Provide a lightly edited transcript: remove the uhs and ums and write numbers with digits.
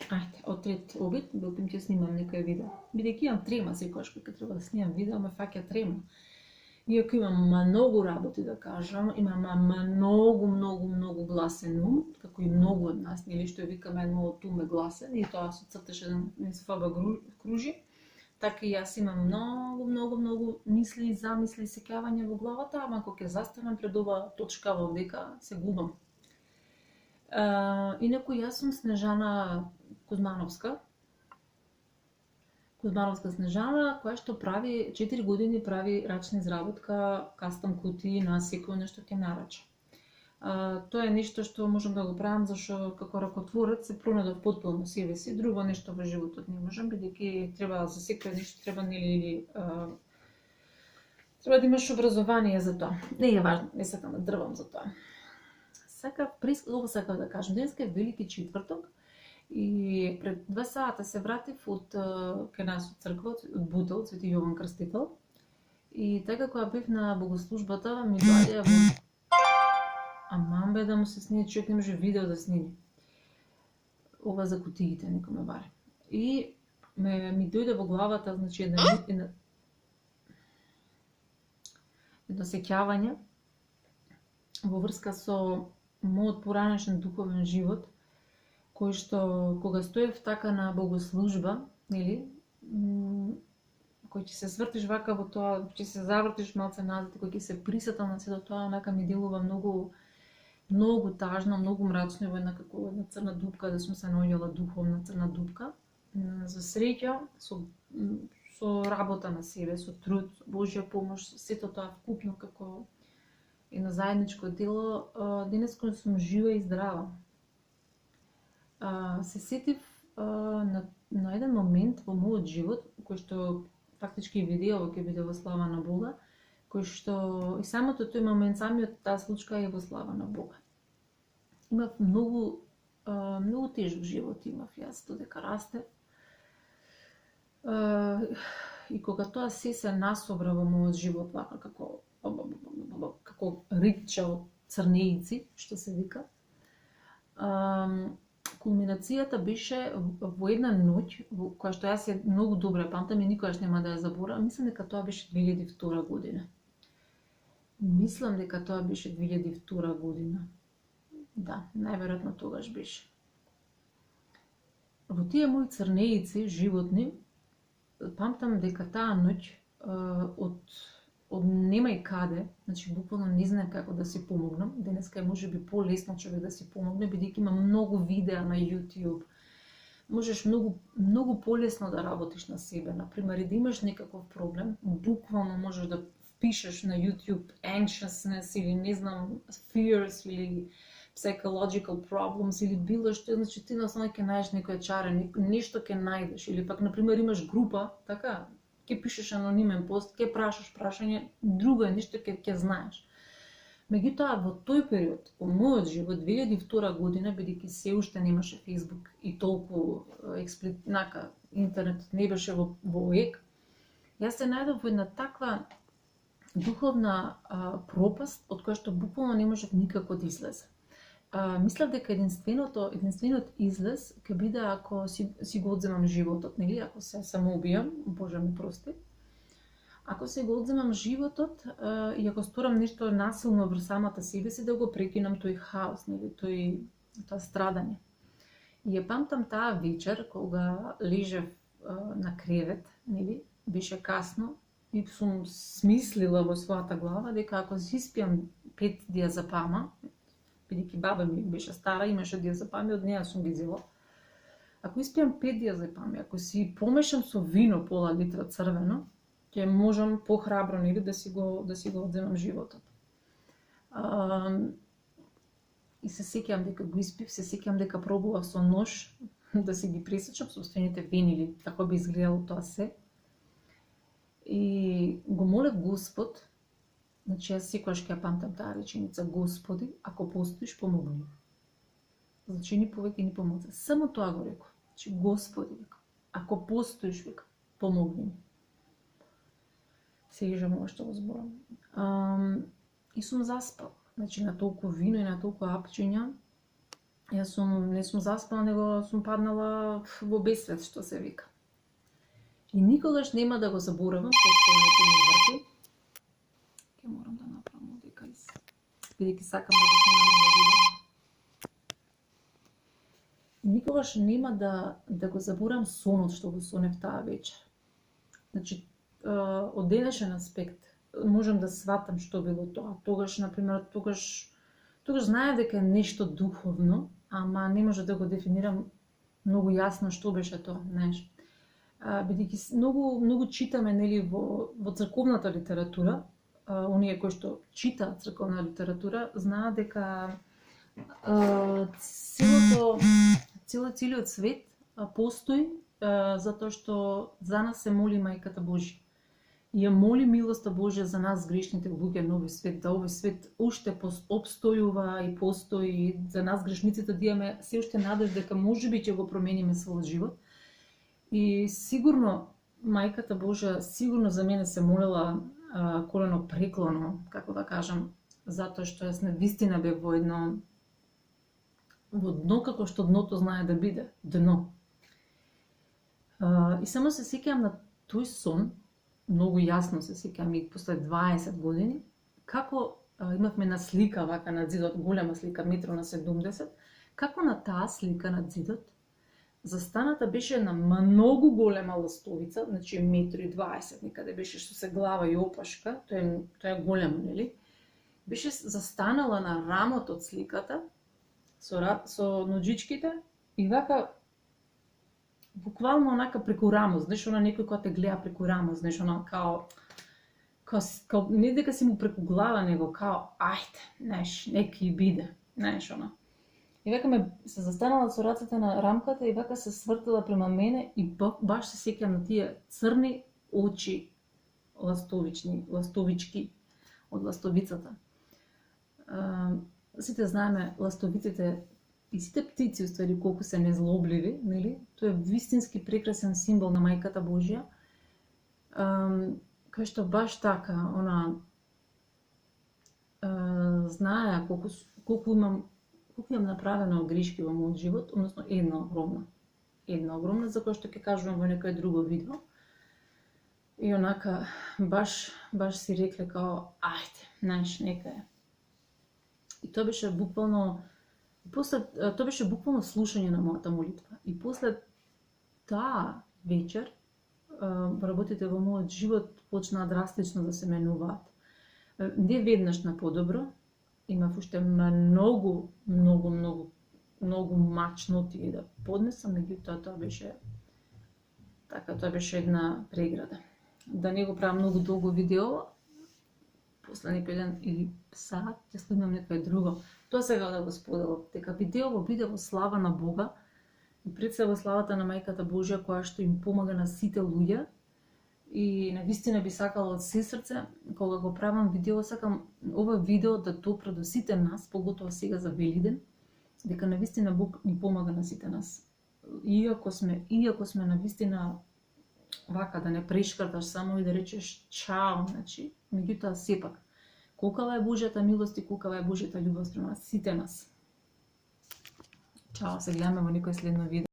Ајде, од трет обид, билким ќе снимам некој видео. Бидејќи имам трема секогаш кога треба да снимам видео, ме фаќа трема. Иако имам многу работи да кажам, имам многу гласен ум, како и многу од нас, нели што викаме мојот ум е гласен и тоа со цртеш еден низ ФБ кружи, така и јас имам многу мисли, замисли, сеќавања во главата, ама кога ќе застанам пред оваа точка во дека се губам. Инаку јас сум Снежана Кузмановска. Кузмановска Снежана, која што прави 4 години прави рачна изработка, кастом кутии на секој нешто ќе нарача. Тоа е нешто што можам да го правам зашто како ракотворец се пронадов потполно себе си, друго нешто во животот не можам, бидејќи треба за секој нешто треба нели треба да имаш образование за тоа. Не е важно, не сакам да дрвам за тоа. Ова сакав да кажам, денеска е Велики четврток и пред 2 сата се вратив од кај нас од црква, од Бутел, Свети Јован Крстител. И така кога бев на богослужбата, ми доаѓа во... Аман бе да му се сними, човек не може видео да сними. Ова за кутиите некој ме баре. И ми дојде во главата, значи едно сеќавање во врска со мојот поранешен духовен живот, кој што кога стоев така на богослужба, нели, кој ќе се свртиш вака во тоа, ќе се завртиш малце назад, кој ќе се присетам на сето тоа, онака ми делува многу тажно, многу мрачно, во една како една црна дупка, да сум се наоѓала духовна црна дупка. За среќа со работа на себе, со труд, со Божја помош, сето тоа вкупно како едно заедничко дело, денеска сум жива и здрава. Се сетив на еден момент во мојот живот, кој што фактички видео ќе биде во слава на Бога, кој што и самото тој момент, самиот таа случка е во слава на Бога. Имав многу тежок живот имав јас додека растев. И кога тоа се насобра во мојот живот вака како ритча од црнеици, што се вика, кулминацијата беше во една ноќ, која што јас ја многу добро ја памтам и никогаш нема да ја заборавам. Мислам дека тоа беше 2002 година. Мислам дека тоа беше 2002 година. Да, најверојатно тогаш беше. Во тие мои црнеици животни, памтам дека таа ноќ од немај каде, значи буквално не знаев како да си помогнам. Денеска е можеби полесно човек да си помогне, бидејќи има многу видеа на YouTube. Можеш многу полесно да работиш на себе. Например, и да имаш некаков проблем, буквално можеш да впишеш на YouTube anxiousness или не знам fears или psychological problems или било што, значи ти на основа ќе најдеш некој чаре, нешто ќе најдеш. Или пак, например, имаш група, така, ќе пишеш анонимен пост, ќе прашаш прашање, друго е нешто ќе знаеш. Меѓутоа, во тој период, во мојот живот, 2002 година, бидејќи се уште немаше Facebook и толку интернетот не беше во ек, јас се најдов во една таква духовна пропаст, од која што буквално не можев никако да излезам. Мислев дека единствениот излез ќе биде ако си го одземам животот, нели, ако се самоубијам, Боже ме прости. Ако се го одземам животот и ако сторам нешто насилно врз самата себе си, да го прекинам тој хаос, нели, тоа страдање. И ја памтам таа вечер кога лежев на кревет, нели, беше касно и сум смислила во својата глава дека ако си испијам 5 диазепама, бидејќи баба ми беше стара, имаше диазепами, од неа сум ги зела. Ако испијам 5 диазепами, ако си помешам со вино пола литра црвено, ќе можам похрабро, нели, да си го одземам животот. И се сеќавам дека го испив, се сеќавам дека пробував со нож да си ги пресечам собствените вени, или како би изгледало тоа се. И го молев Господ, значи јас секогаш ќе ја памтам таа реченица: Господи, ако постоиш, помогни. Значи ни повеќе ни помоци. Само тоа го реков. Значи Господи, ако постоиш, вика, помогни ми. Се ежам ова што го зборам. И сум заспал. Значи на толку вино и на толку апчиња Јас не сум заспала, него сум паднала во безсвет, што се вика. И никогаш нема да го заборавам, постојано ми врти. Ке морам да направам одека бидејќи сакам да го снимам ово видео. И никогаш нема да го заборавам сонот што го сонев таа вечер. Значи, од денешен аспект можам да сватам што било тоа. Тогаш, например, тогаш знаев дека е нешто духовно, ама не може да го дефинирам многу јасно што беше тоа, знаеш. Бидејќи многу читаме, нели, во црковната литература, оние кои што читаат црковна литература знаат дека целиот свет постои затоа што за нас се моли Мајката Божја. И ја моли милоста Божја за нас грешните луѓе на овој свет, да овој свет уште обстојува и постои, за нас грешниците да имаме се уште надеж дека можеби ќе го промениме својот живот. И сигурно Мајката Божја сигурно за мене се молела колено преклоно, како да кажам, затоа што јас навистина бев во дно, како што дното знае да биде, дно. И само се сеќавам на тој сон, многу јасно се сеќавам и после 20 години, како имавме на слика вака на зидот, голема слика, метро на 70, како на таа слика на зидот, застаната беше една многу голема ластовица, значи 1,20 м, некаде беше што се глава и опашка, тоа е големо, нели? Беше застанала на рамото од сликата, со ноџичките и вака буквално онака преку рамо, знаеш, она некој кога те гледа преку рамо, знаеш, она као не дека си му преку глава, него као ајде, знаеш, неки биде, знаеш, она. И вака се застанала со рацете на рамката и вака се свртила према мене и баш се сеќам на тие црни очи ластовички од ластовицата. Сите знаеме ластовиците и сите птици уствари колку се незлобливи, нели? Тоа е вистински прекрасен символ на Мајката Божја. Кај што баш така, она знае колку имам направено грешки во мојот живот, односно една огромна, за која што ќе кажувам во некој друго видео. И онака баш си рекле као ајде, знаеш, нека е. И тоа беше буквално слушање на мојата молитва. И после таа вечер работите во мојот живот почнаа драстично да се менуваат. Не веднаш на подобро, имав уште многу мачноти да поднесам, меѓутоа тоа беше една преграда. Да не го правам многу долго видео, после некој ден или саат, ќе снимам некој друго. Тоа сега да го споделам, дека видео биде во слава на Бога и пред се во славата на Мајката Божја, која што им помага на сите луѓе. И навистина би сакала од се срце, кога го правам видео, сакам ова видео да допре до сите нас, поготоа сега за Велиден, дека навистина Бог ни помага на сите нас. Иако сме навистина вака да не прешкрташ само и да речеш чао, значи, меѓутоа сепак, колкава е Божјата милост и колкава е Божјата љубов спрема сите нас. Чао, се гледаме во некој следно видео.